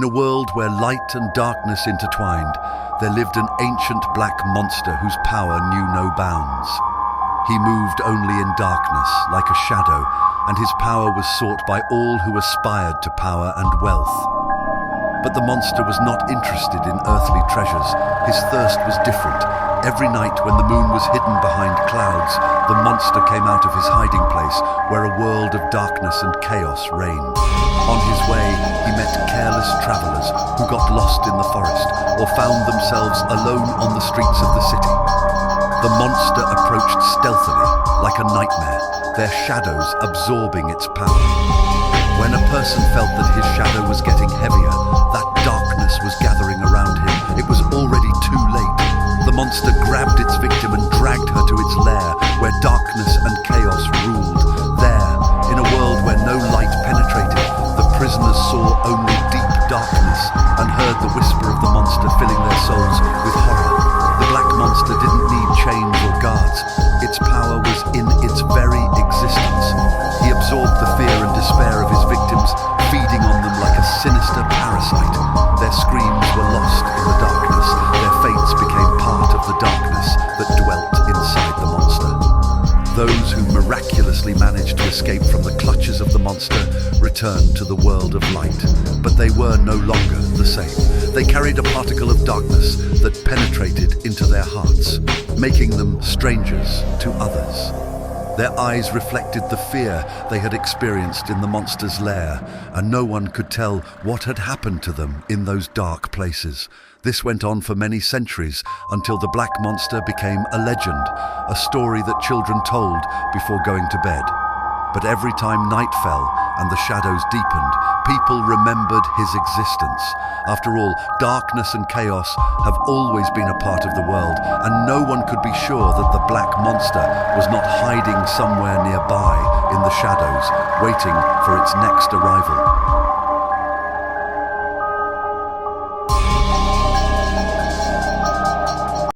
In a world where light and darkness intertwined, there lived an ancient black monster whose power knew no bounds. He moved only in darkness, like a shadow, and his power was sought by all who aspired to power and wealth. But the monster was not interested in earthly treasures. His thirst was different. Every night when the moon was hidden behind clouds, the monster came out of his hiding place, where a world of darkness and chaos reigned. On his way, he met careless travelers who got lost in the forest or found themselves alone on the streets of the city. The monster approached stealthily, like a nightmare, their shadows absorbing its power. When a person felt that his shadow was getting heavier, that darkness was gathering around him, it was already too late. The monster grabbed its victim and dragged her to its lair, where darkness and chaos ruled. There, in a world where no light penetrated, the prisoners saw only deep darkness and heard the whisper of the monster filling their souls with horror. The black monster didn't need chains or guards. Its power was in its very existence. He absorbed the fear and despair of his victims, feeding on them like a sinister parasite. Their screams were lost in the darkness. Their fates became part of the darkness that dwelt inside the monster. Those who miraculously managed to escape from the clutches of the monster returned to the world of light, but they were no longer the same. They carried a particle of darkness that penetrated into their hearts, making them strangers to others. Their eyes reflected the fear they had experienced in the monster's lair, and no one could tell what had happened to them in those dark places. This went on for many centuries until the black monster became a legend, a story that children told before going to bed. But every time night fell and the shadows deepened, people remembered his existence. After all, darkness and chaos have always been a part of the world, and no one could be sure that the black monster was not hiding somewhere nearby in the shadows, waiting for its next arrival.